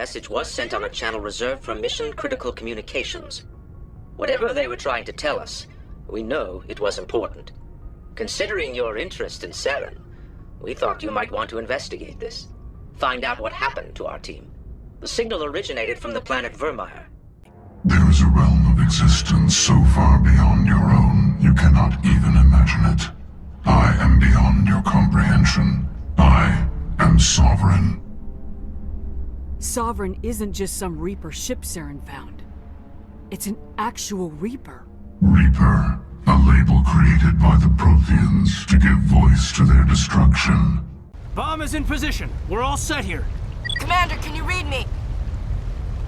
message was sent on a channel reserved for mission-critical communications. Whatever they were trying to tell us, we know it was important. Considering your interest in Saren, we thought you might want to investigate this. Find out what happened to our team. The signal originated from the planet Vermeer. There is a realm of existence so far beyond your own, you cannot even imagine it. I am beyond your comprehension. I am Sovereign. Sovereign isn't just some Reaper ship Saren found. It's an actual Reaper. Reaper, a label created by the Protheans to give voice to their destruction. Bomb is in position. We're all set here. Commander, can you read me?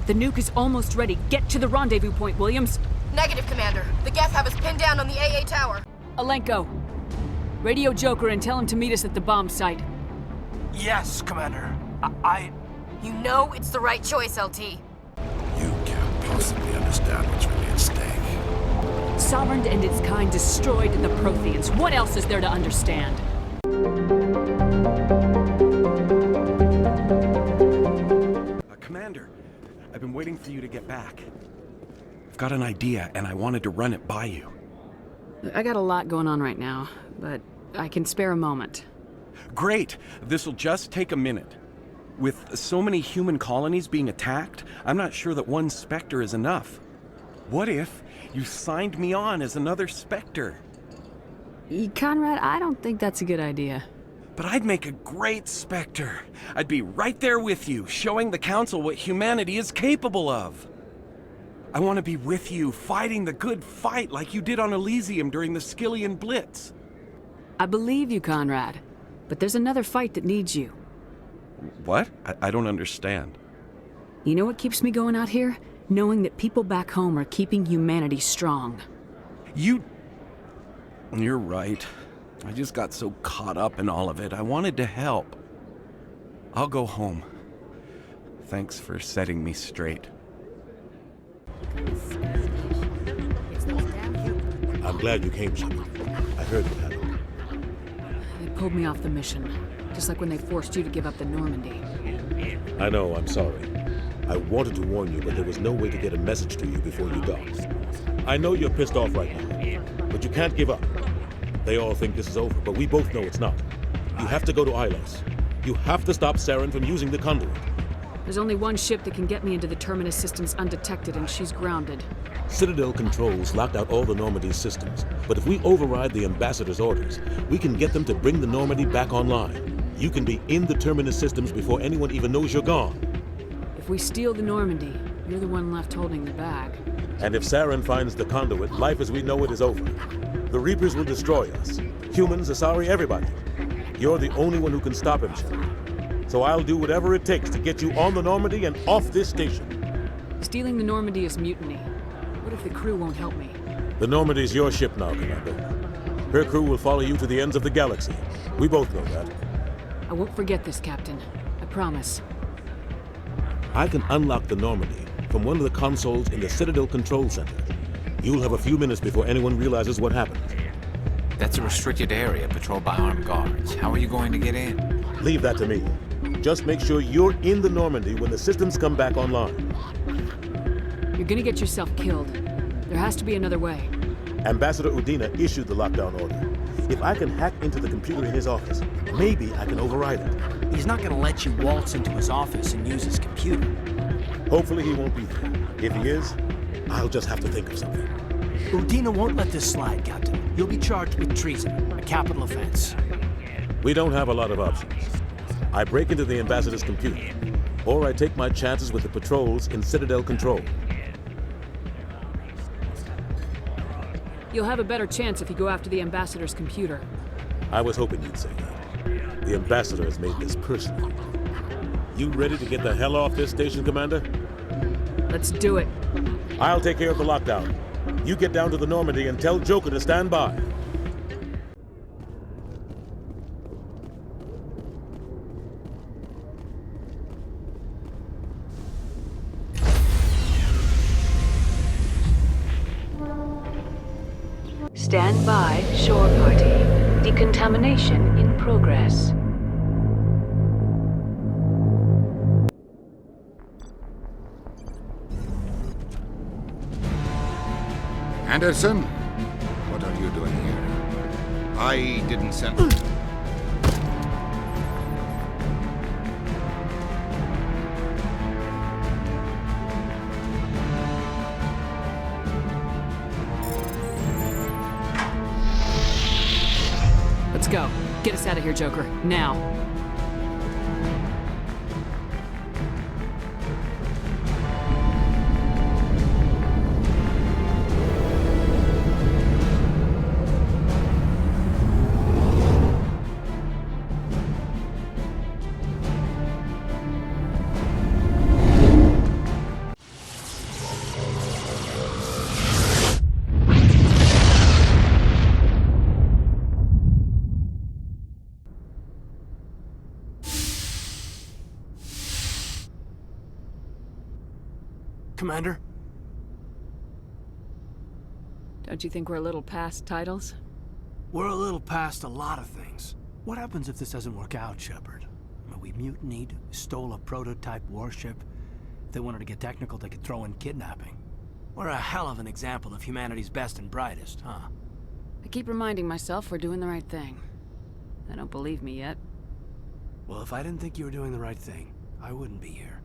The nuke is almost ready. Get to the rendezvous point, Williams. Negative, Commander. The Geth have us pinned down on the AA tower. Alenko, radio Joker and tell him to meet us at the bomb site. Yes, Commander. You know it's the right choice, LT. You can't possibly understand what's really at stake. Sovereign and its kind destroyed the Protheans. What else is there to understand? Commander, I've been waiting for you to get back. I've got an idea, and I wanted to run it by you. I got a lot going on right now, but I can spare a moment. Great! This'll just take a minute. With so many human colonies being attacked, I'm not sure that one Spectre is enough. What if you signed me on as another Spectre? Conrad, I don't think that's a good idea. But I'd make a great Spectre. I'd be right there with you, showing the Council what humanity is capable of. I want to be with you, fighting the good fight like you did on Elysium during the Skillian Blitz. I believe you, Conrad, but there's another fight that needs you. What? I don't understand. You know what keeps me going out here? Knowing that people back home are keeping humanity strong. You're right. I just got so caught up in all of it. I wanted to help. I'll go home. Thanks for setting me straight. I'm glad you came, Shepard. I heard what happened. They pulled me off the mission, just like when they forced you to give up the Normandy. I know, I'm sorry. I wanted to warn you, but there was no way to get a message to you before you docked. I know you're pissed off right now, but you can't give up. They all think this is over, but we both know it's not. You have to go to Ilos. You have to stop Saren from using the conduit. There's only one ship that can get me into the Terminus systems undetected, and she's grounded. Citadel controls locked out all the Normandy's systems, but if we override the Ambassador's orders, we can get them to bring the Normandy back online. You can be in the Terminus systems before anyone even knows you're gone. If we steal the Normandy, you're the one left holding the bag. And if Saren finds the conduit, life as we know it is over. The Reapers will destroy us. Humans, Asari, everybody. You're the only one who can stop him, Shepard. So I'll do whatever it takes to get you on the Normandy and off this station. Stealing the Normandy is mutiny. What if the crew won't help me? The Normandy's your ship now, Commander. Her crew will follow you to the ends of the galaxy. We both know that. I won't forget this, Captain. I promise. I can unlock the Normandy from one of the consoles in the Citadel Control Center. You'll have a few minutes before anyone realizes what happened. That's a restricted area patrolled by armed guards. How are you going to get in? Leave that to me. Just make sure you're in the Normandy when the systems come back online. You're gonna get yourself killed. There has to be another way. Ambassador Udina issued the lockdown order. If I can hack into the computer in his office, maybe I can override it. He's not gonna let you waltz into his office and use his computer. Hopefully he won't be there. If he is, I'll just have to think of something. Udina won't let this slide, Captain. You'll be charged with treason, a capital offense. We don't have a lot of options. I break into the Ambassador's computer, or I take my chances with the patrols in Citadel Control. You'll have a better chance if you go after the Ambassador's computer. I was hoping you'd say that. The Ambassador has made this personal. You ready to get the hell off this station, Commander? Let's do it. I'll take care of the lockdown. You get down to the Normandy and tell Joker to stand by. Stand by, shore party. Decontamination in progress. Anderson, what are you doing here? I didn't send... Let's go. Get us out of here, Joker. Now. Commander? Don't you think we're a little past titles? We're a little past a lot of things. What happens if this doesn't work out, Shepard? I mean, we mutinied, stole a prototype warship. If they wanted to get technical, they could throw in kidnapping. We're a hell of an example of humanity's best and brightest, huh? I keep reminding myself we're doing the right thing. They don't believe me yet. Well, if I didn't think you were doing the right thing, I wouldn't be here.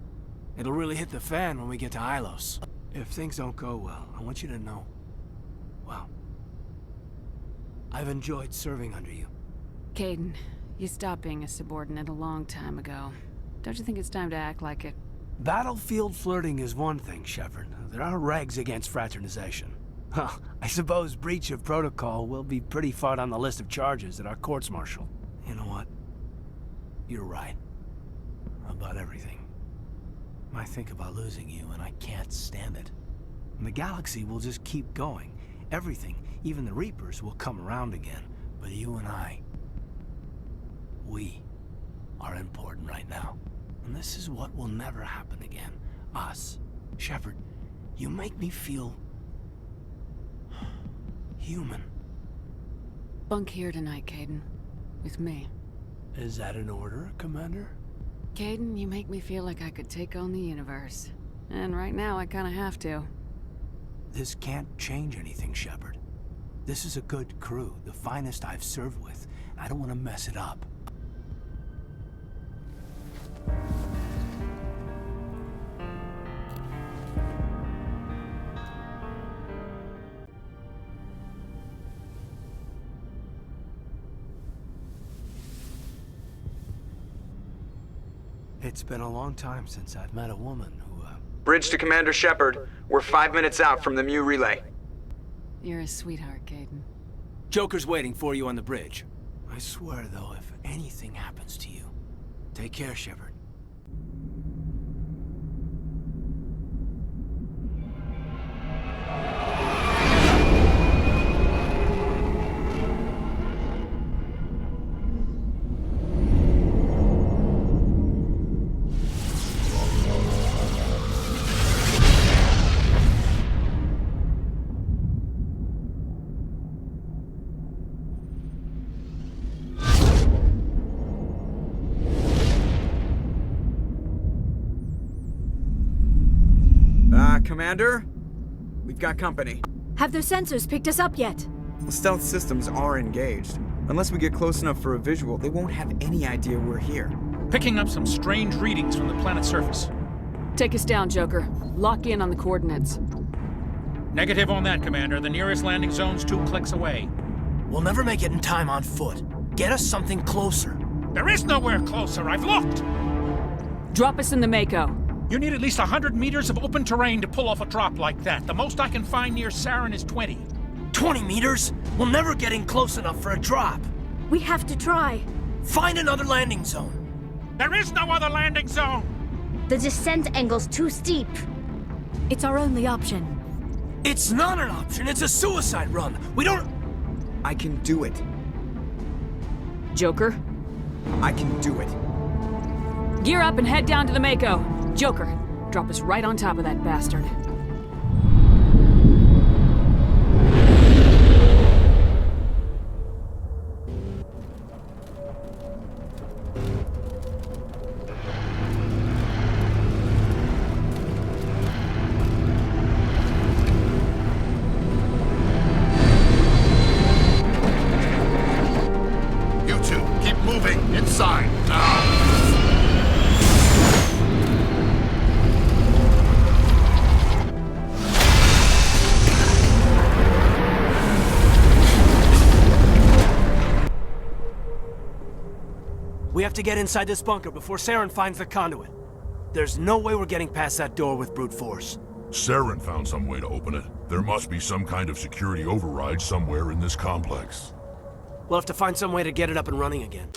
It'll really hit the fan when we get to Ilos. If things don't go well, I want you to know, well, I've enjoyed serving under you. Caden, you stopped being a subordinate a long time ago. Don't you think it's time to act like it? Battlefield flirting is one thing, Shepard. There are regs against fraternization. Huh, I suppose breach of protocol will be pretty far on the list of charges at our courts-martial. You know what? You're right. About everything. I think about losing you, and I can't stand it. And the galaxy will just keep going. Everything, even the Reapers, will come around again. But you and I, we are important right now. And this is what will never happen again. Us. Shepard, you make me feel... human. Bunk here tonight, Caden. With me. Is that an order, Commander? Caden, you make me feel like I could take on the universe. And right now, I kinda have to. This can't change anything, Shepard. This is a good crew, the finest I've served with. I don't want to mess it up. It's been a long time since I've met a woman who, Bridge to Commander Shepard. We're 5 minutes out from the Mu relay. You're a sweetheart, Caden. Joker's waiting for you on the bridge. I swear, though, if anything happens to you, take care, Shepard. Commander? We've got company. Have their sensors picked us up yet? The stealth systems are engaged. Unless we get close enough for a visual, they won't have any idea we're here. Picking up some strange readings from the planet's surface. Take us down, Joker. Lock in on the coordinates. Negative on that, Commander. The nearest landing zone's 2 clicks away. We'll never make it in time on foot. Get us something closer. There is nowhere closer. I've looked! Drop us in the Mako. You need at least 100 meters of open terrain to pull off a drop like that. The most I can find near Saren is 20. 20 meters? We'll never get in close enough for a drop. We have to try. Find another landing zone. There is no other landing zone! The descent angle's too steep. It's our only option. It's not an option. It's a suicide run. We don't... I can do it. Joker? I can do it. Gear up and head down to the Mako. Joker, drop us right on top of that bastard. moving inside now. We have to get inside this bunker before Saren finds the conduit. There's no way we're getting past that door with brute force. Saren found some way to open it. There must be some kind of security override somewhere in this complex. We'll have to find some way to get it up and running again.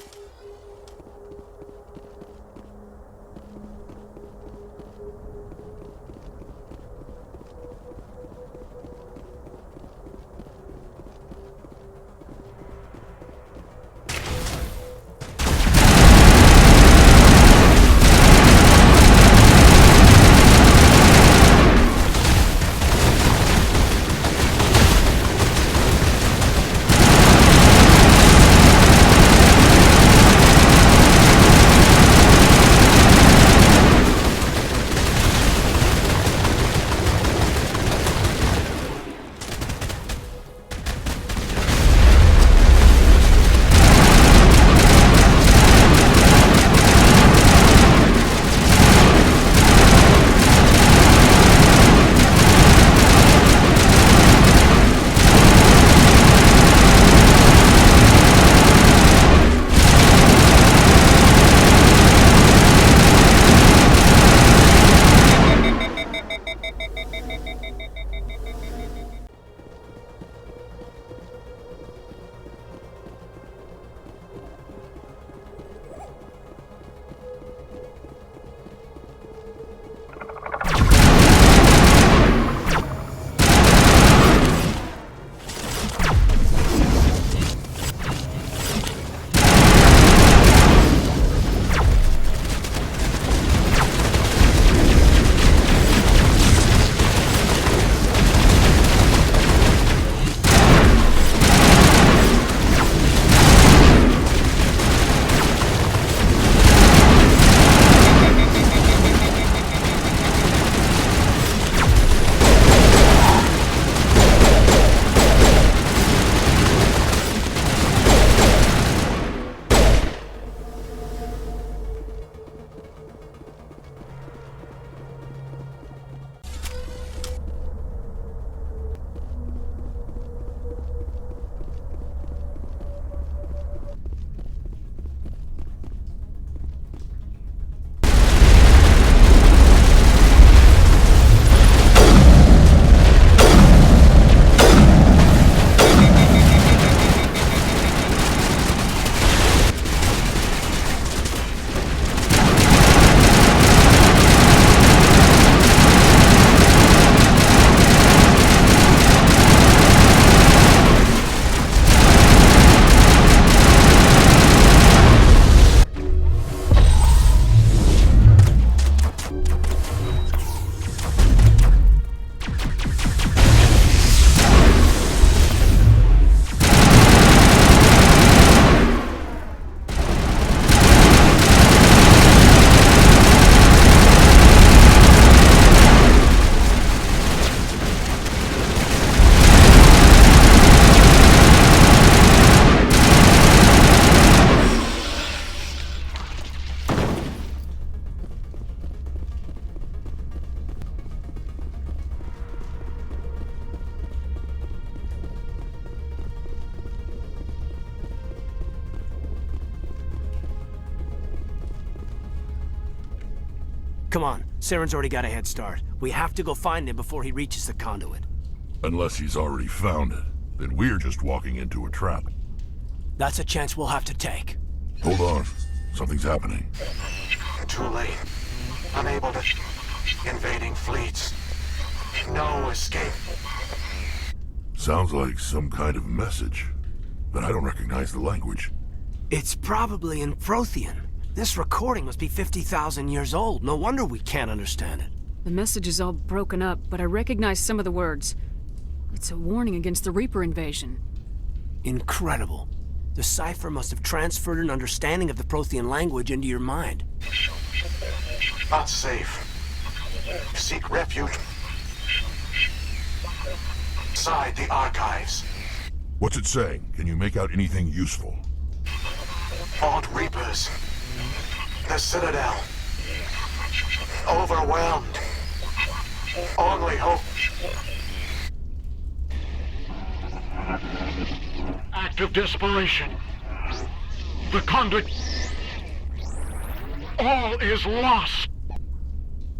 Come on, Saren's already got a head start. We have to go find him before he reaches the conduit. Unless he's already found it, then we're just walking into a trap. That's a chance we'll have to take. Hold on. Something's happening. Too late. Unable to... Invading fleets. No escape. Sounds like some kind of message, but I don't recognize the language. It's probably in Prothean. This recording must be 50,000 years old. No wonder we can't understand it. The message is all broken up, but I recognize some of the words. It's a warning against the Reaper invasion. Incredible. The cipher must have transferred an understanding of the Prothean language into your mind. Not safe. Seek refuge inside the archives. What's it saying? Can you make out anything useful? Fought Reapers. The Citadel. Overwhelmed. Only hope. Act of desperation. The conduit. All is lost.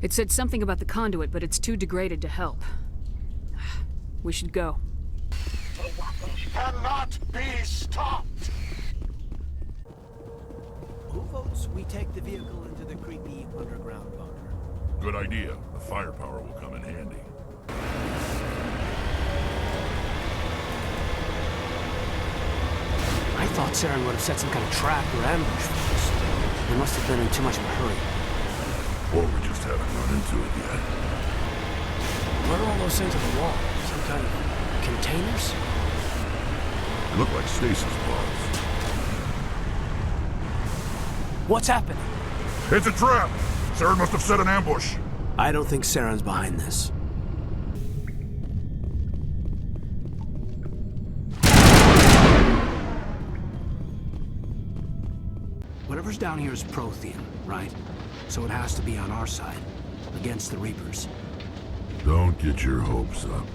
It said something about the conduit, but it's too degraded to help. We should go. Cannot be stopped. Who votes we take the vehicle into the creepy underground bunker? Good idea. The firepower will come in handy. I thought Saren would have set some kind of trap or ambush for us. We must have been in too much of a hurry. Or we just haven't run into it yet. What are all those things on the wall? Some kind of containers? They look like stasis pods. What's happening? It's a trap! Saren must have set an ambush. I don't think Saren's behind this. Whatever's down here is Prothean, right? So it has to be on our side, against the Reapers. Don't get your hopes up.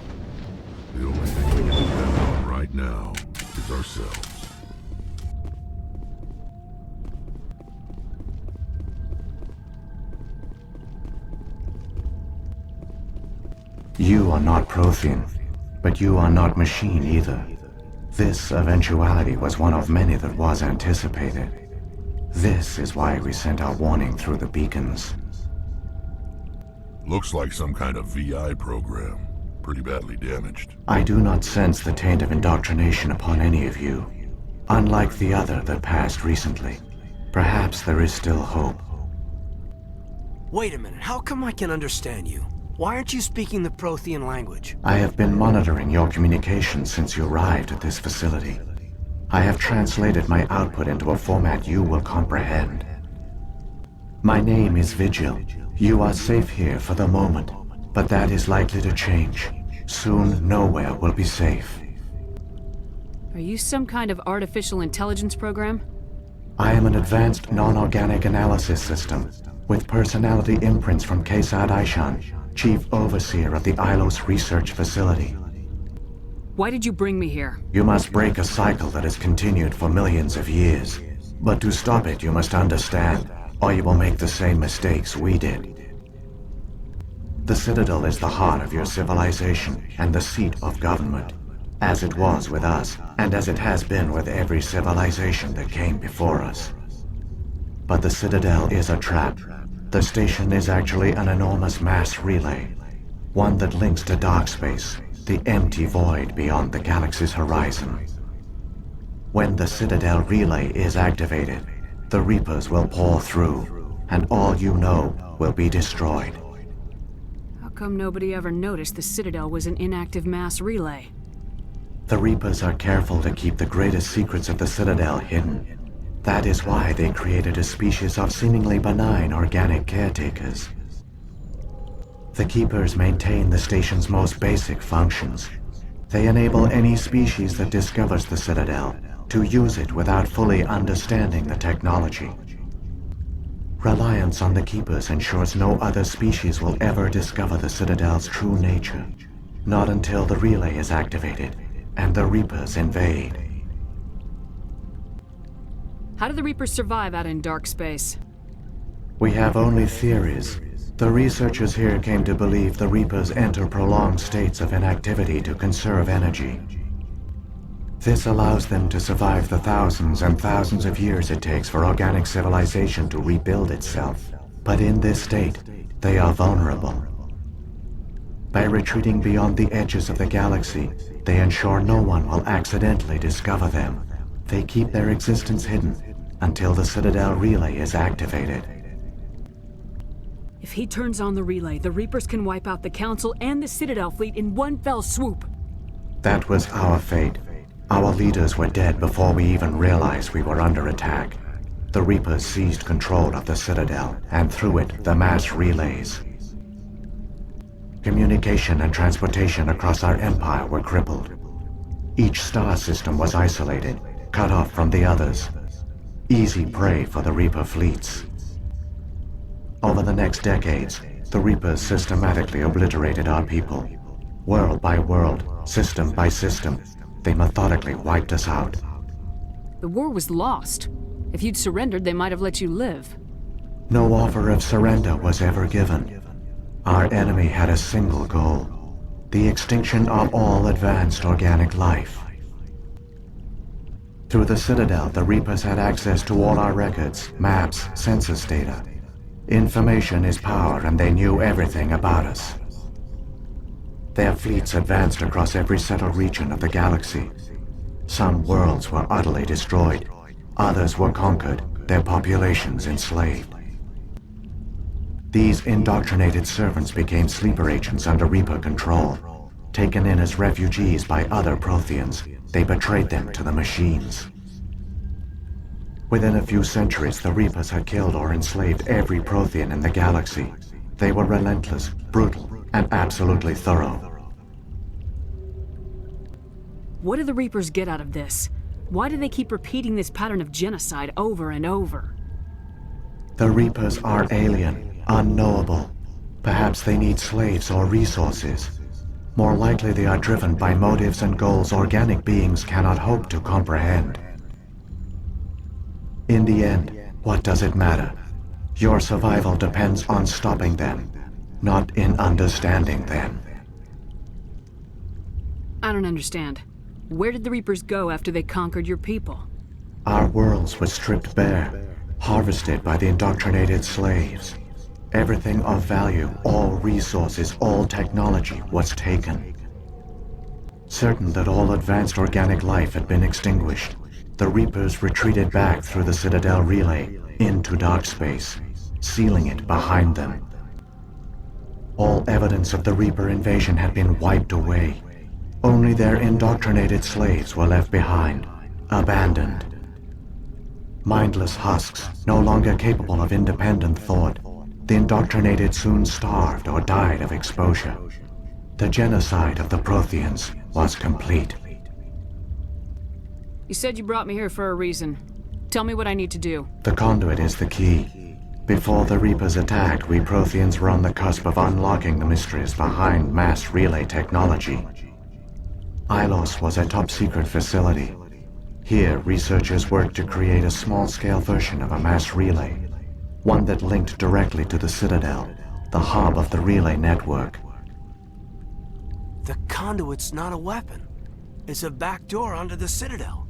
The only thing we can depend on right now is ourselves. You are not Prothean, but you are not machine either. This eventuality was one of many that was anticipated. This is why we sent our warning through the beacons. Looks like some kind of VI program. Pretty badly damaged. I do not sense the taint of indoctrination upon any of you. Unlike the other that passed recently. Perhaps there is still hope. Wait a minute, how come I can understand you? Why aren't you speaking the Prothean language? I have been monitoring your communications since you arrived at this facility. I have translated my output into a format you will comprehend. My name is Vigil. You are safe here for the moment, but that is likely to change. Soon, nowhere will be safe. Are you some kind of artificial intelligence program? I am an advanced non-organic analysis system, with personality imprints from Kesad Aishan, Chief Overseer of the Ilos Research Facility. Why did you bring me here? You must break a cycle that has continued for millions of years. But to stop it, you must understand, or you will make the same mistakes we did. The Citadel is the heart of your civilization and the seat of government, as it was with us, and as it has been with every civilization that came before us. But the Citadel is a trap. The station is actually an enormous mass relay, one that links to dark space, the empty void beyond the galaxy's horizon. When the Citadel relay is activated, the Reapers will pour through, and all you know will be destroyed. How come nobody ever noticed the Citadel was an inactive mass relay? The Reapers are careful to keep the greatest secrets of the Citadel hidden. That is why they created a species of seemingly benign organic caretakers. The Keepers maintain the station's most basic functions. They enable any species that discovers the Citadel to use it without fully understanding the technology. Reliance on the Keepers ensures no other species will ever discover the Citadel's true nature. Not until the relay is activated and the Reapers invade. How do the Reapers survive out in dark space? We have only theories. The researchers here came to believe the Reapers enter prolonged states of inactivity to conserve energy. This allows them to survive the thousands and thousands of years it takes for organic civilization to rebuild itself. But in this state, they are vulnerable. By retreating beyond the edges of the galaxy, they ensure no one will accidentally discover them. They keep their existence hidden until the Citadel relay is activated. If he turns on the relay, the Reapers can wipe out the Council and the Citadel fleet in one fell swoop. That was our fate. Our leaders were dead before we even realized we were under attack. The Reapers seized control of the Citadel, and through it, the mass relays. Communication and transportation across our empire were crippled. Each star system was isolated, cut off from the others. easy prey for the Reaper fleets. Over the next decades, the Reapers systematically obliterated our people. World by world, system by system, they methodically wiped us out. The war was lost. If you'd surrendered, they might have let you live. No offer of surrender was ever given. Our enemy had a single goal: the extinction of all advanced organic life. Through the Citadel, the Reapers had access to all our records, maps, census data. Information is power, and they knew everything about us. Their fleets advanced across every settled region of the galaxy. Some worlds were utterly destroyed. Others were conquered, their populations enslaved. These indoctrinated servants became sleeper agents under Reaper control. Taken in as refugees by other Protheans, they betrayed them to the machines. Within a few centuries, the Reapers had killed or enslaved every Prothean in the galaxy. They were relentless, brutal, and absolutely thorough. What do the Reapers get out of this? Why do they keep repeating this pattern of genocide over and over? The Reapers are alien, unknowable. Perhaps they need slaves or resources. More likely they are driven by motives and goals organic beings cannot hope to comprehend. In the end, what does it matter? Your survival depends on stopping them, not in understanding them. I don't understand. Where did the Reapers go after they conquered your people? Our worlds were stripped bare, harvested by the indoctrinated slaves. Everything of value, all resources, all technology was taken. Certain that all advanced organic life had been extinguished, the Reapers retreated back through the Citadel relay into dark space, sealing it behind them. All evidence of the Reaper invasion had been wiped away. Only their indoctrinated slaves were left behind, abandoned. Mindless husks, no longer capable of independent thought, the indoctrinated soon starved or died of exposure. The genocide of the Protheans was complete. You said you brought me here for a reason. Tell me what I need to do. The conduit is the key. Before the Reapers attacked, we Protheans were on the cusp of unlocking the mysteries behind mass relay technology. Ilos was a top-secret facility. Here, researchers worked to create a small-scale version of a mass relay, one that linked directly to the Citadel, the hub of the relay network. The conduit's not a weapon. It's a backdoor onto the Citadel.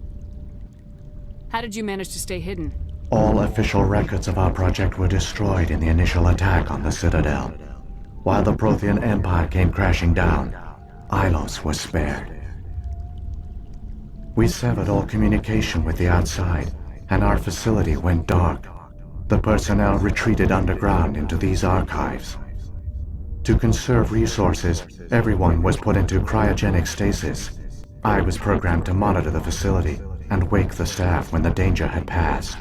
How did you manage to stay hidden? All official records of our project were destroyed in the initial attack on the Citadel. While the Prothean Empire came crashing down, Ilos was spared. We severed all communication with the outside, and our facility went dark. The personnel retreated underground into these archives. To conserve resources, everyone was put into cryogenic stasis. I was programmed to monitor the facility and wake the staff when the danger had passed.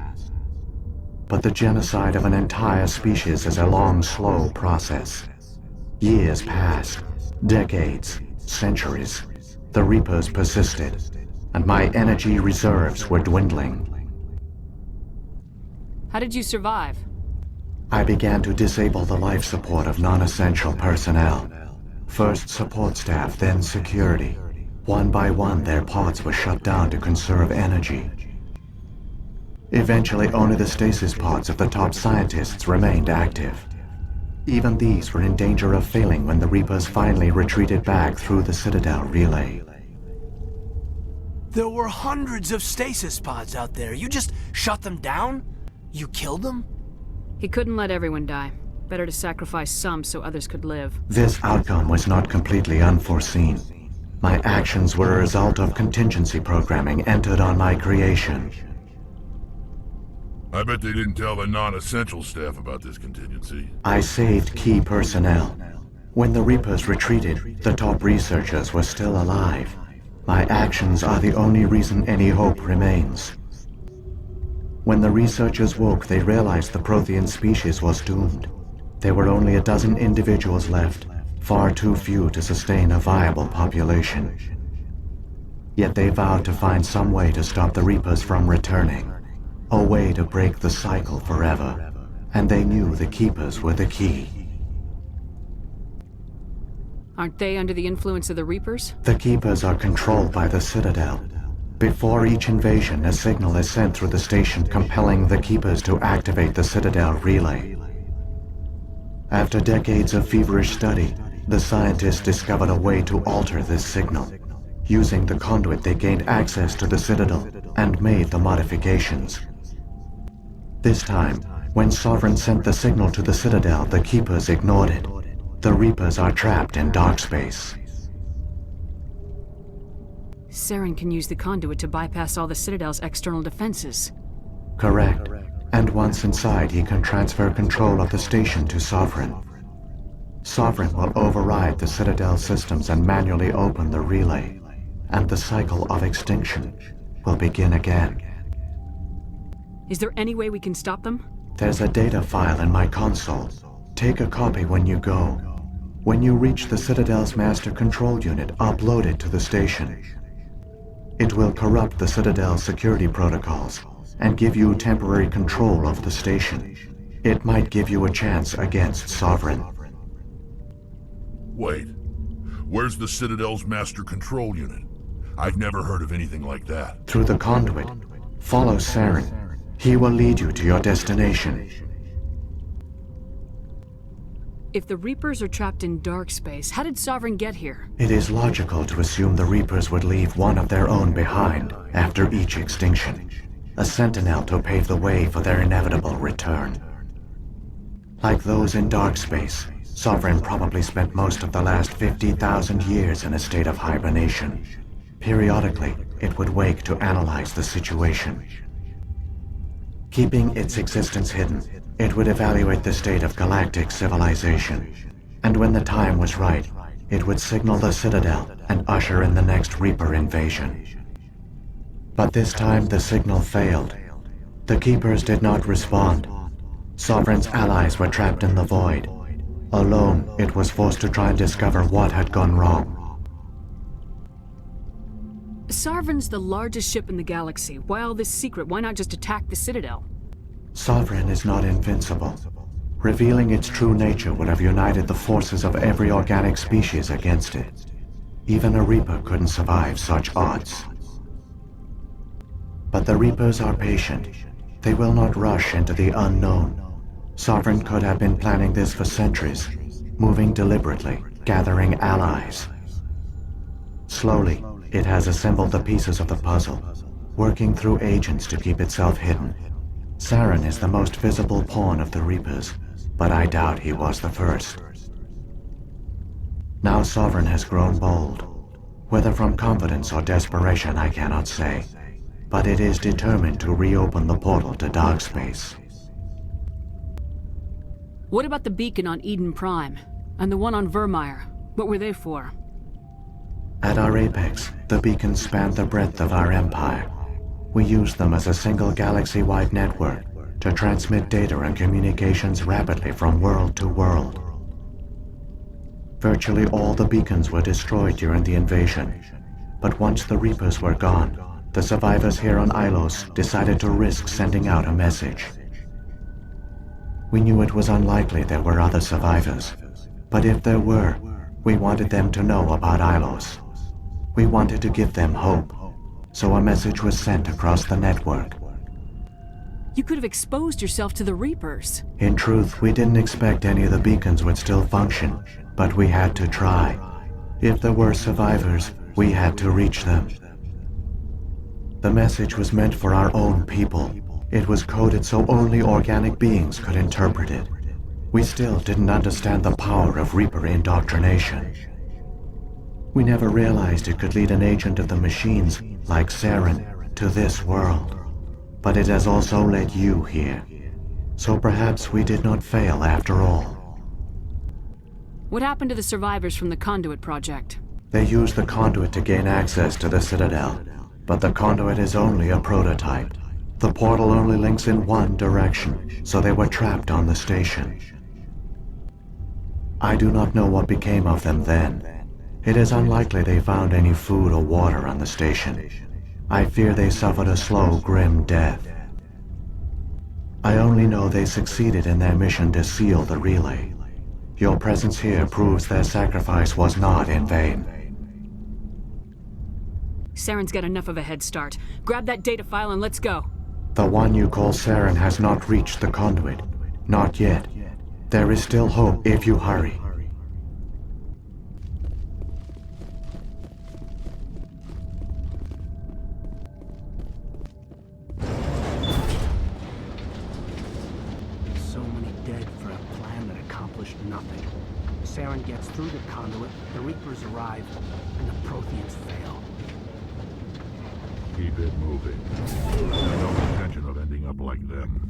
But the genocide of an entire species is a long, slow process. Years passed, decades, centuries. The Reapers persisted, and my energy reserves were dwindling. How did you survive? I began to disable the life support of non-essential personnel. First support staff, then security. One by one, their pods were shut down to conserve energy. Eventually, only the stasis pods of the top scientists remained active. Even these were in danger of failing when the Reapers finally retreated back through the Citadel relay. There were hundreds of stasis pods out there. You just shut them down? You killed them? He couldn't let everyone die. Better to sacrifice some so others could live. This outcome was not completely unforeseen. My actions were a result of contingency programming entered on my creation. I bet they didn't tell the non-essential staff about this contingency. I saved key personnel. When the Reapers retreated, the top researchers were still alive. My actions are the only reason any hope remains. When the researchers woke, they realized the Prothean species was doomed. There were only a dozen individuals left, far too few to sustain a viable population. Yet they vowed to find some way to stop the Reapers from returning. A way to break the cycle forever. And they knew the Keepers were the key. Aren't they under the influence of the Reapers? The Keepers are controlled by the Citadel. Before each invasion, a signal is sent through the station compelling the Keepers to activate the Citadel relay. After decades of feverish study, the scientists discovered a way to alter this signal. Using the conduit, they gained access to the Citadel and made the modifications. This time, when Sovereign sent the signal to the Citadel, the Keepers ignored it. The Reapers are trapped in dark space. Saren can use the conduit to bypass all the Citadel's external defenses. Correct. And once inside, he can transfer control of the station to Sovereign. Sovereign will override the Citadel systems and manually open the relay. And the cycle of extinction will begin again. Is there any way we can stop them? There's a data file in my console. Take a copy when you go. When you reach the Citadel's master control unit, upload it to the station. It will corrupt the Citadel's security protocols and give you temporary control of the station. It might give you a chance against Sovereign. Wait. Where's the Citadel's master control unit? I've never heard of anything like that. Through the conduit. Follow Saren. He will lead you to your destination. If the Reapers are trapped in dark space, how did Sovereign get here? It is logical to assume the Reapers would leave one of their own behind after each extinction. A sentinel to pave the way for their inevitable return. Like those in dark space, Sovereign probably spent most of the last 50,000 years in a state of hibernation. Periodically, it would wake to analyze the situation. Keeping its existence hidden, it would evaluate the state of galactic civilization. And when the time was right, it would signal the Citadel and usher in the next Reaper invasion. But this time the signal failed. The Keepers did not respond. Sovereign's allies were trapped in the void. Alone, it was forced to try and discover what had gone wrong. Sovereign's the largest ship in the galaxy. Why all this secret? Why not just attack the Citadel? Sovereign is not invincible. Revealing its true nature would have united the forces of every organic species against it. Even a Reaper couldn't survive such odds. But the Reapers are patient. They will not rush into the unknown. Sovereign could have been planning this for centuries, moving deliberately, gathering allies. Slowly, it has assembled the pieces of the puzzle, working through agents to keep itself hidden. Saren is the most visible pawn of the Reapers, but I doubt he was the first. Now Sovereign has grown bold. Whether from confidence or desperation, I cannot say. But it is determined to reopen the portal to dark space. What about the beacon on Eden Prime? And the one on Vermeer? What were they for? At our apex, the beacons spanned the breadth of our empire. We used them as a single galaxy-wide network to transmit data and communications rapidly from world to world. Virtually all the beacons were destroyed during the invasion, but once the Reapers were gone, the survivors here on Ilos decided to risk sending out a message. We knew it was unlikely there were other survivors, but if there were, we wanted them to know about Ilos. We wanted to give them hope, so a message was sent across the network. You could have exposed yourself to the Reapers. In truth, we didn't expect any of the beacons would still function, but we had to try. If there were survivors, we had to reach them. The message was meant for our own people. It was coded so only organic beings could interpret it. We still didn't understand the power of Reaper indoctrination. We never realized it could lead an agent of the machines, like Saren, to this world. But it has also led you here. So perhaps we did not fail after all. What happened to the survivors from the Conduit project? They used the conduit to gain access to the Citadel, but the conduit is only a prototype. The portal only links in one direction, so they were trapped on the station. I do not know what became of them then. It is unlikely they found any food or water on the station. I fear they suffered a slow, grim death. I only know they succeeded in their mission to seal the relay. Your presence here proves their sacrifice was not in vain. Saren's got enough of a head start. Grab that data file and let's go. The one you call Saren has not reached the conduit. Not yet. There is still hope if you hurry. So many dead for a plan that accomplished nothing. Saren gets through the conduit, the Reapers arrive, and the Protheans fail. Keep it moving. I have no intention of ending up like them.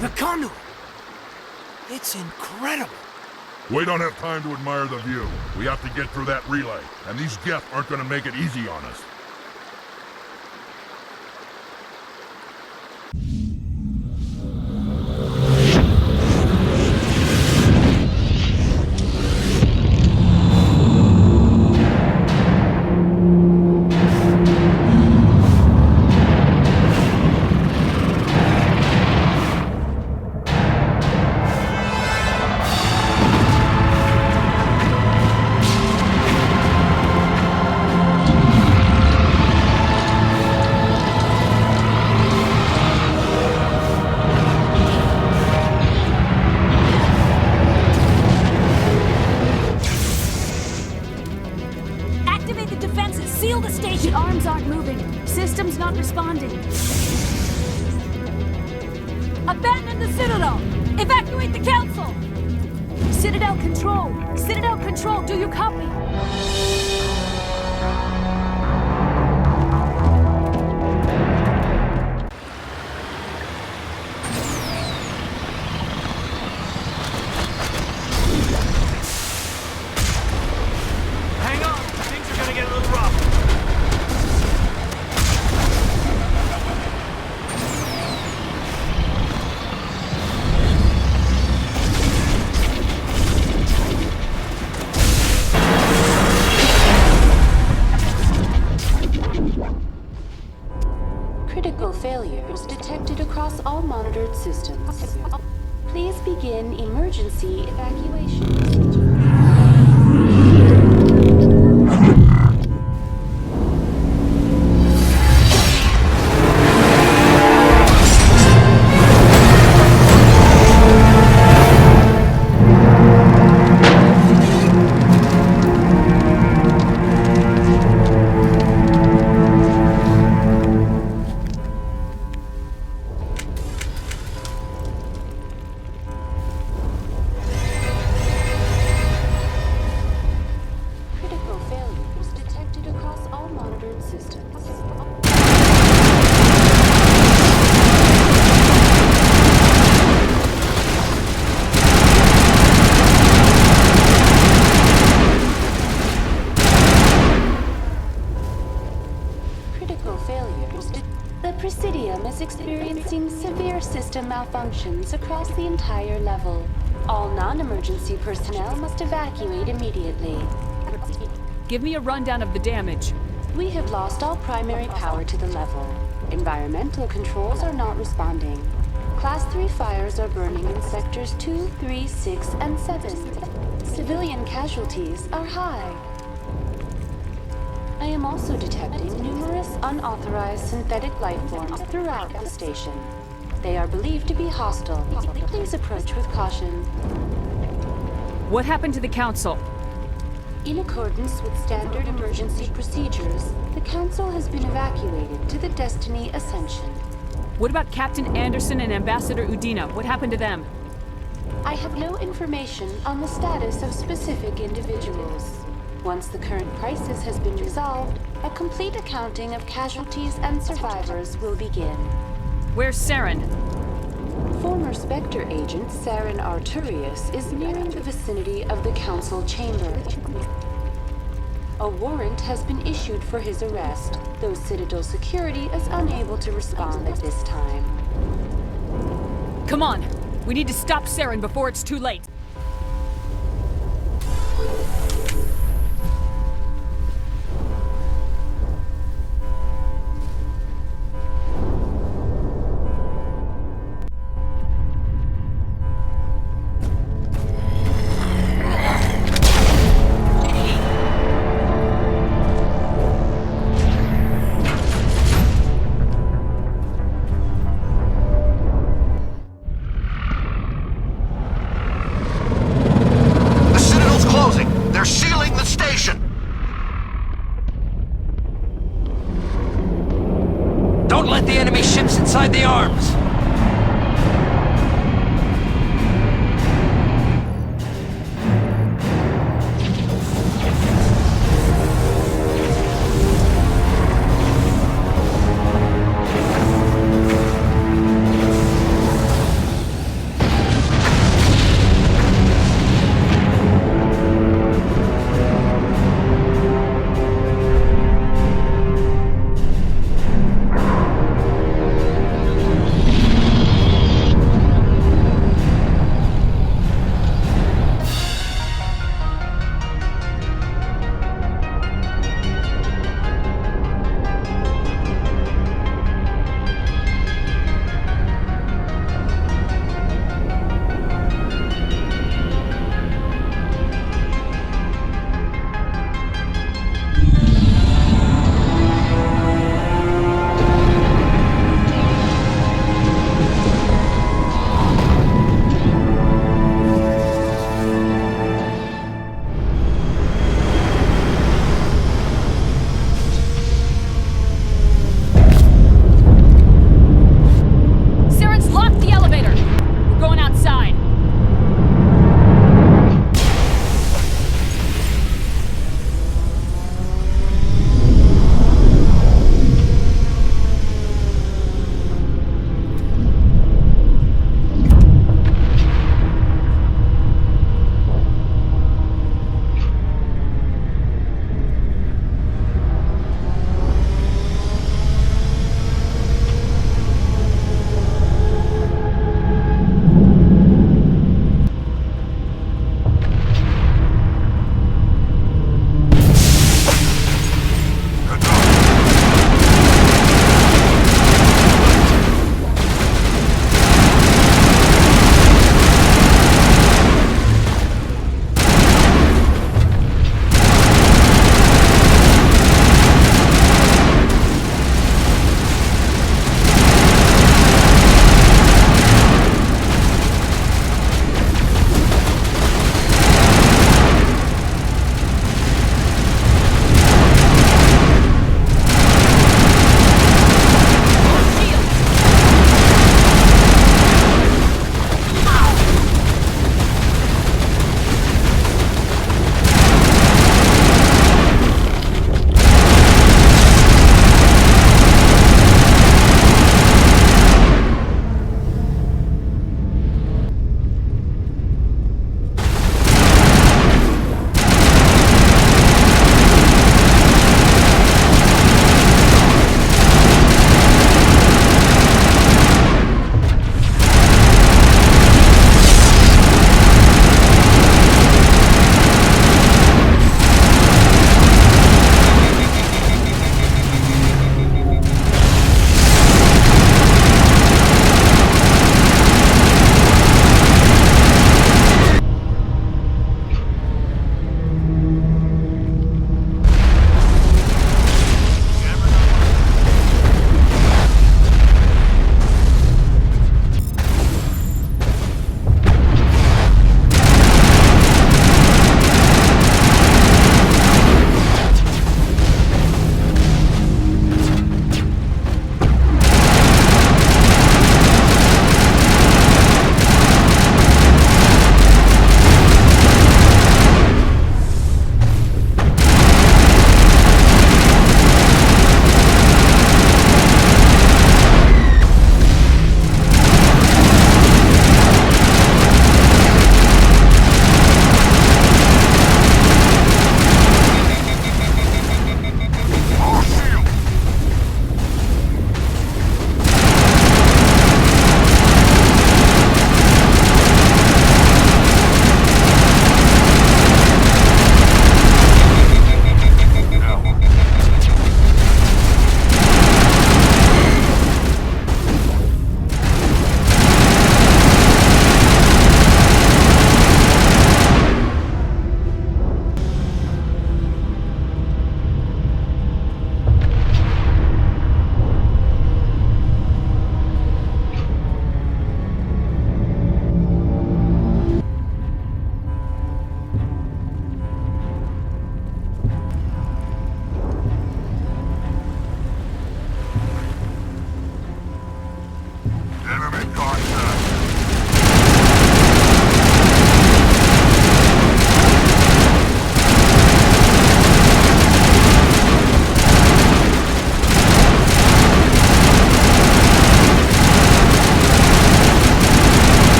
The conduit! It's incredible! We don't have time to admire the view. We have to get through that relay, and these Geth aren't going to make it easy on us. Seal the station! The arms aren't moving. System's not responding. Abandon the Citadel! Evacuate the Council! Citadel Control! Citadel Control, do you copy? Hang on! Things are gonna get a little rough. Critical failures detected across all monitored systems. Please begin emergency evacuation. is experiencing severe system malfunctions across the entire level. All non-emergency personnel must evacuate immediately. Give me a rundown of the damage. We have lost all primary power to the level. Environmental controls are not responding. Class 3 fires are burning in sectors 2, 3, 6, and 7. Civilian casualties are high. I am also detecting numerous unauthorized synthetic life forms throughout the station. They are believed to be hostile. Please approach with caution. What happened to the Council? In accordance with standard emergency procedures, the Council has been evacuated to the Destiny Ascension. What about Captain Anderson and Ambassador Udina? What happened to them? I have no information on the status of specific individuals. Once the current crisis has been resolved, a complete accounting of casualties and survivors will begin. Where's Saren? Former Spectre agent Saren Arturius is nearing the vicinity of the Council chamber. A warrant has been issued for his arrest, though Citadel security is unable to respond at this time. Come on! We need to stop Saren before it's too late!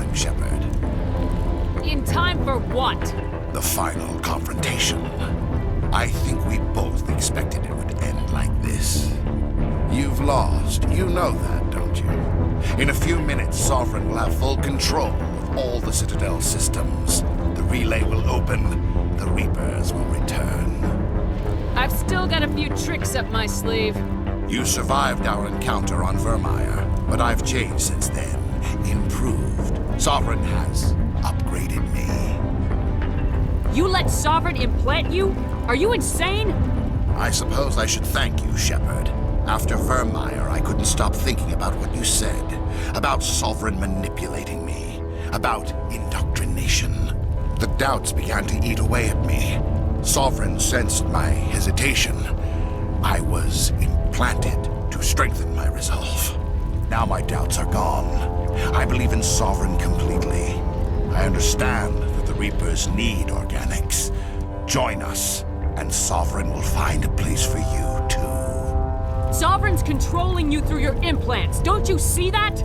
time, Shepard. In time for what? The final confrontation. I think we both expected it would end like this. You've lost. You know that, don't you? In a few minutes, Sovereign will have full control of all the Citadel systems. The relay will open. The Reapers will return. I've still got a few tricks up my sleeve. You survived our encounter on Vermeer, but I've changed since then. Improved. Sovereign has upgraded me. You let Sovereign implant you? Are you insane? I suppose I should thank you, Shepard. After Vermeer, I couldn't stop thinking about what you said. About Sovereign manipulating me. About indoctrination. The doubts began to eat away at me. Sovereign sensed my hesitation. I was implanted to strengthen my resolve. Now my doubts are gone. I believe in Sovereign completely. I understand that the Reapers need organics. Join us, and Sovereign will find a place for you, too. Sovereign's controlling you through your implants. Don't you see that?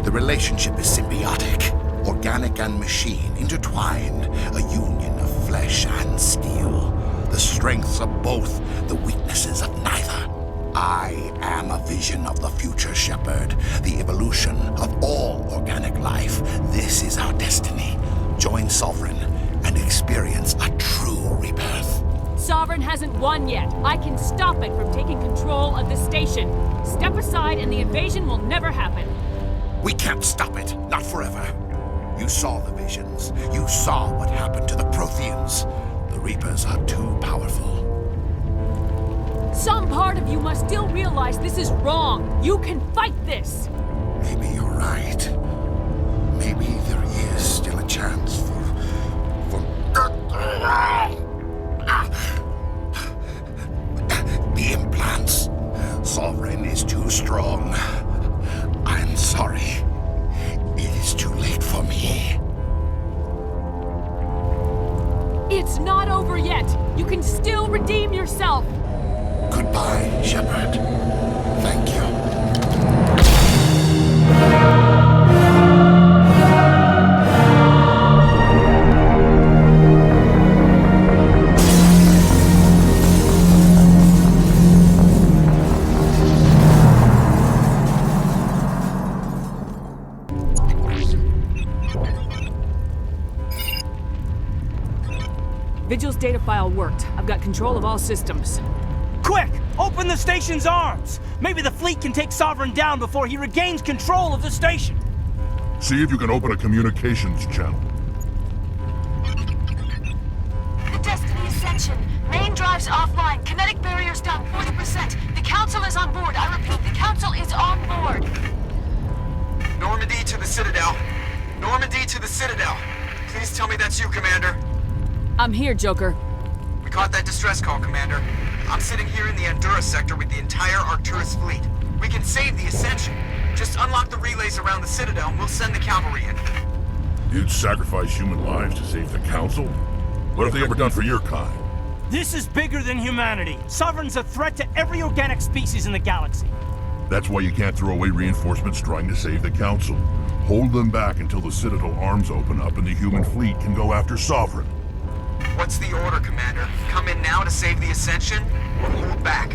The relationship is symbiotic. Organic and machine intertwined. A union of flesh and steel. The strengths of both, the weaknesses of neither. I am a vision of the future, Shepard. The evolution of all organic life. This is our destiny. Join Sovereign and experience a true rebirth. Sovereign hasn't won yet. I can stop it from taking control of the station. Step aside and the invasion will never happen. We can't stop it. Not forever. You saw the visions. You saw what happened to the Protheans. The Reapers are too powerful. Some part of you must still realize this is wrong. You can fight this. Maybe you're right. Maybe there is still a chance for the implants. Sovereign is too strong. I'm sorry. It is too late for me. It's not over yet. You can still redeem yourself. Goodbye, Shepard. Thank you. Vigil's data file worked. I've got control of all systems. Quick! Open the station's arms! Maybe the fleet can take Sovereign down before he regains control of the station! See if you can open a communications channel. The Destiny Ascension. Main drives offline. Kinetic barriers down 40%. The Council is on board. I repeat, the Council is on board. Normandy to the Citadel. Normandy to the Citadel. Please tell me that's you, Commander. I'm here, Joker. We caught that distress call, Commander. I'm sitting here in the Andurra sector with the entire Arcturus fleet. We can save the Ascension. Just unlock the relays around the Citadel and we'll send the cavalry in. You'd sacrifice human lives to save the Council? What have they ever done for your kind? This is bigger than humanity. Sovereign's a threat to every organic species in the galaxy. That's why you can't throw away reinforcements trying to save the Council. Hold them back until the Citadel arms open up and the human fleet can go after Sovereign. What's the order, Commander? Come in now to save the Ascension, or hold back?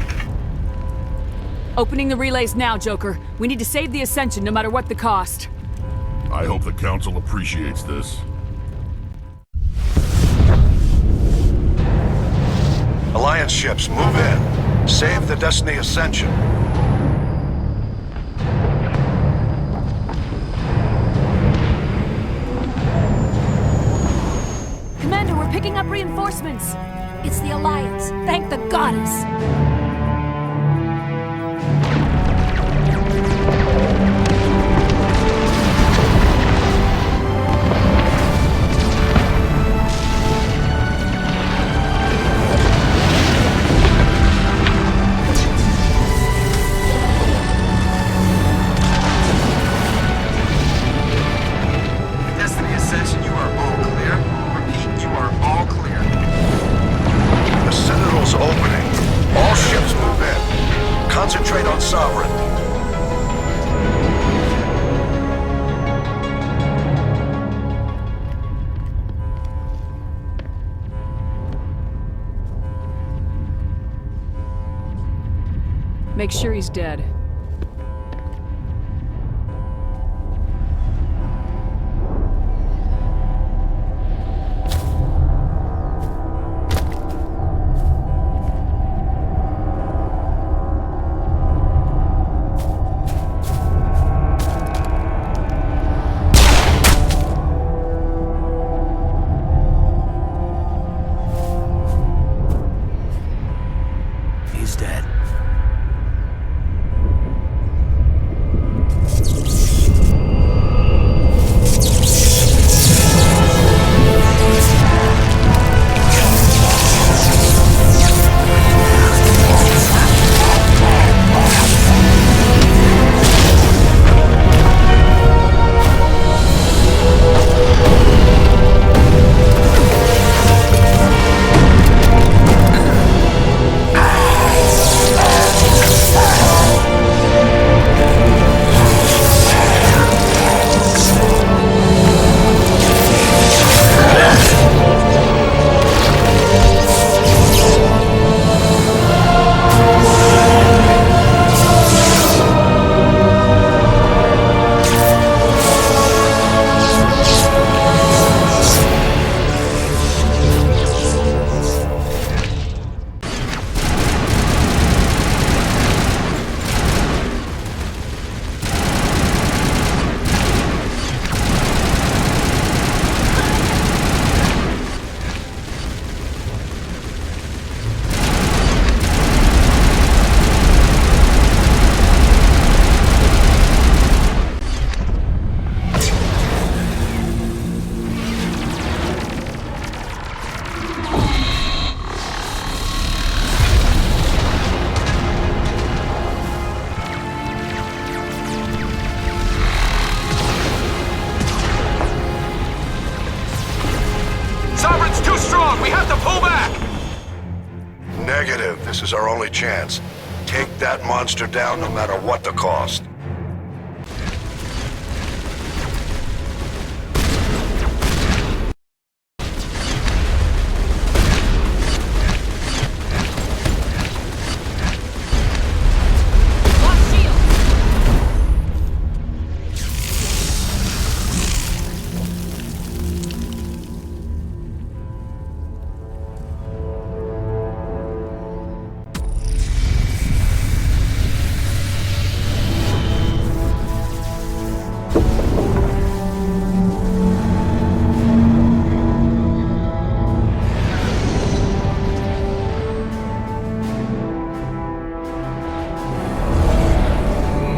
Opening the relays now, Joker. We need to save the Ascension no matter what the cost. I hope the Council appreciates this. Alliance ships, move in. Save the Destiny Ascension. Commander, we're picking up reinforcements. It's the Alliance. Thank the goddess. Destiny Ascension, you are all clear. Repeat, you are all clear. The Citadel's opening. All ships Make sure he's dead. He's dead. Sovereign's too strong! We have to pull back! Negative. This is our only chance. Take that monster down no matter what the cost.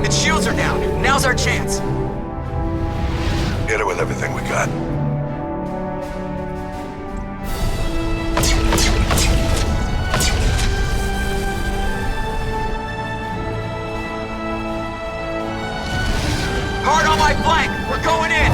Its shields are down. Now's our chance. Hit it with everything we got. Hard on my flank. We're going in.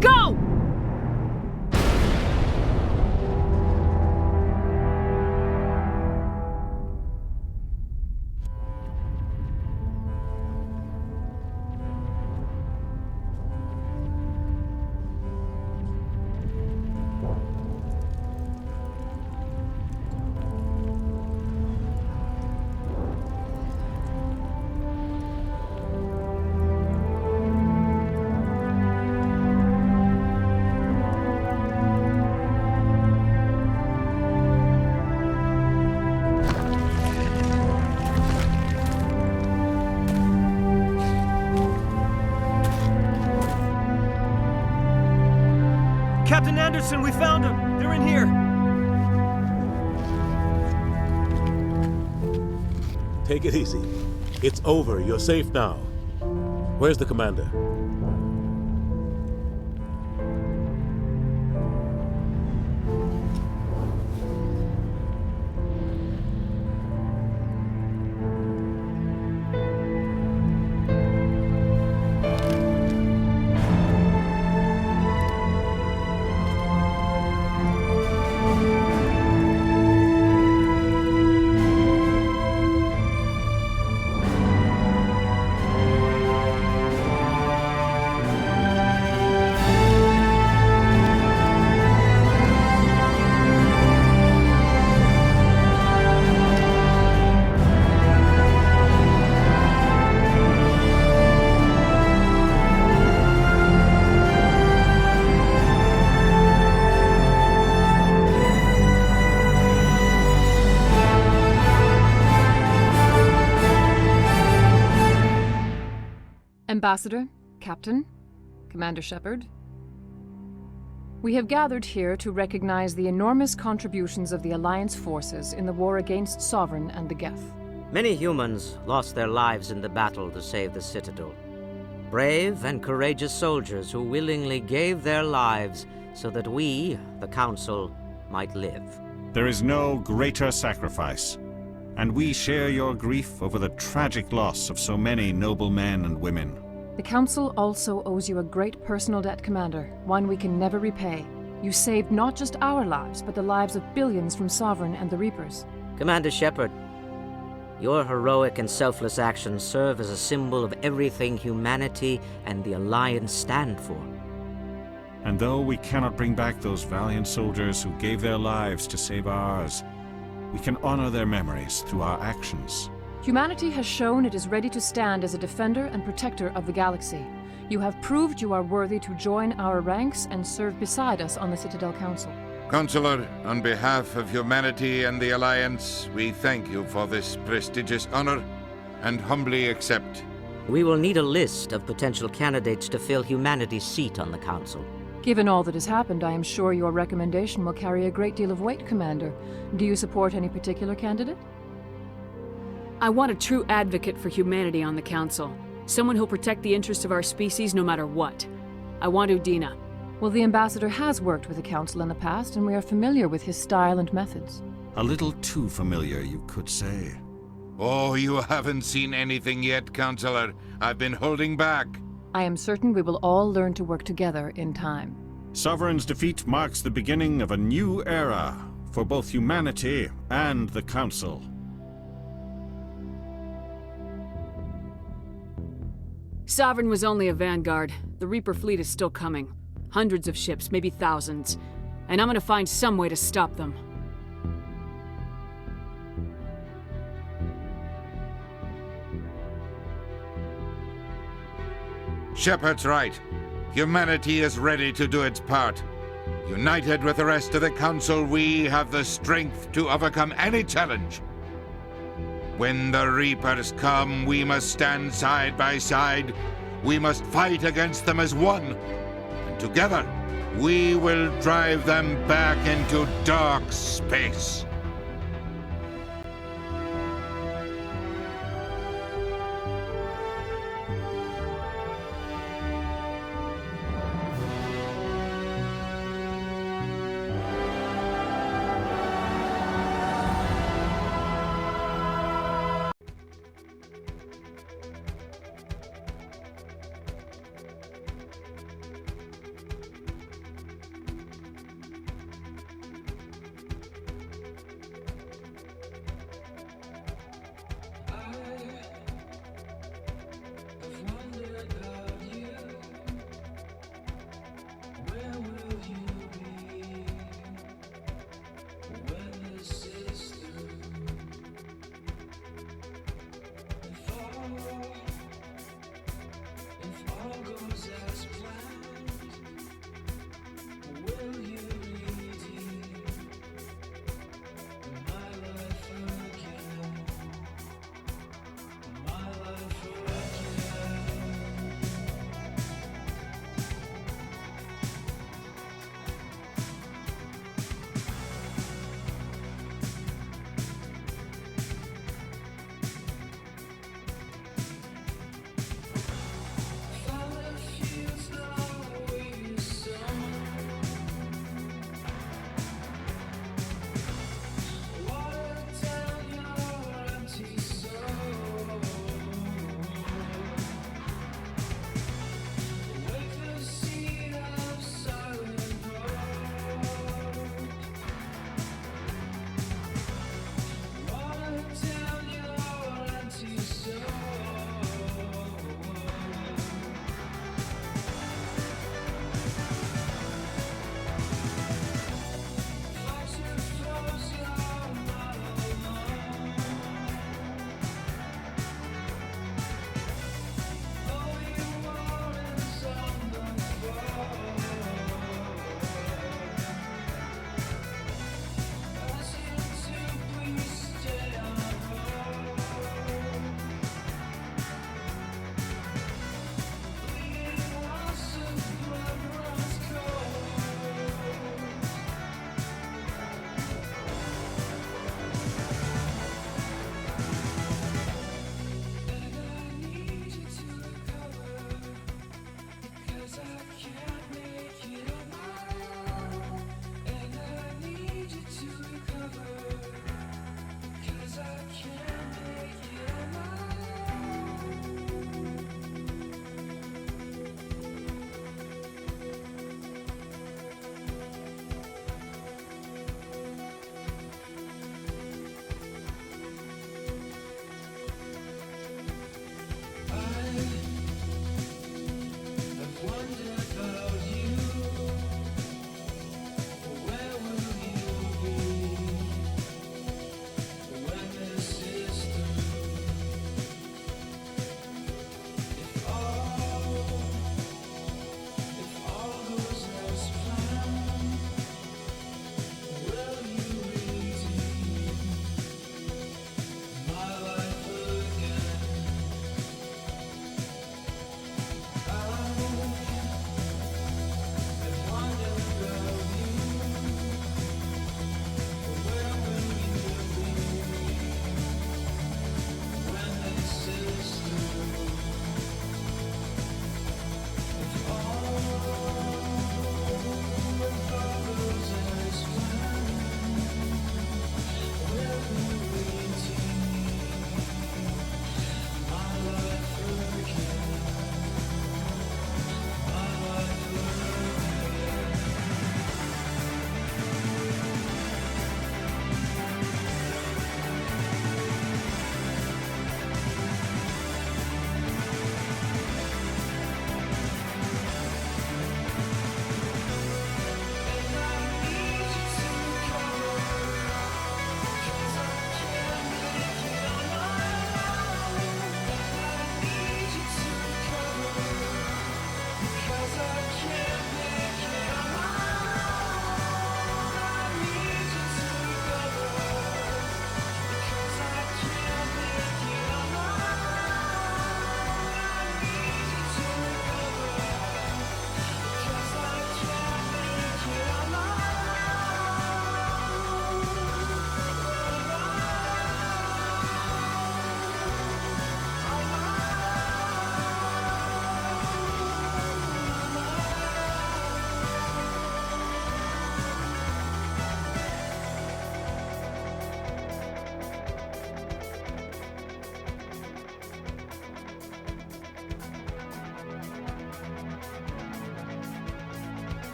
Go! Captain Anderson, we found them. They're in here. Take it easy. It's over. You're safe now. Where's the commander? Ambassador, Captain, Commander Shepard. We have gathered here to recognize the enormous contributions of the Alliance forces in the war against Sovereign and the Geth. Many humans lost their lives in the battle to save the Citadel. Brave and courageous soldiers who willingly gave their lives so that we, the Council, might live. There is no greater sacrifice, and we share your grief over the tragic loss of so many noble men and women. The Council also owes you a great personal debt, Commander, one we can never repay. You saved not just our lives, but the lives of billions from Sovereign and the Reapers. Commander Shepard, your heroic and selfless actions serve as a symbol of everything humanity and the Alliance stand for. And though we cannot bring back those valiant soldiers who gave their lives to save ours, we can honor their memories through our actions. Humanity has shown it is ready to stand as a defender and protector of the galaxy. You have proved you are worthy to join our ranks and serve beside us on the Citadel Council. Counselor, on behalf of humanity and the Alliance, we thank you for this prestigious honor and humbly accept. We will need a list of potential candidates to fill humanity's seat on the Council. Given all that has happened, I am sure your recommendation will carry a great deal of weight, Commander. Do you support any particular candidate? I want a true advocate for humanity on the Council. Someone who'll protect the interests of our species no matter what. I want Udina. Well, the Ambassador has worked with the Council in the past, and we are familiar with his style and methods. A little too familiar, you could say. Oh, you haven't seen anything yet, Counselor. I've been holding back. I am certain we will all learn to work together in time. Sovereign's defeat marks the beginning of a new era for both humanity and the Council. Sovereign was only a vanguard. The Reaper fleet is still coming. Hundreds of ships, maybe thousands. And I'm gonna find some way to stop them. Shepard's right. Humanity is ready to do its part. United with the rest of the Council, we have the strength to overcome any challenge. When the Reapers come, we must stand side by side. We must fight against them as one. And together, we will drive them back into dark space.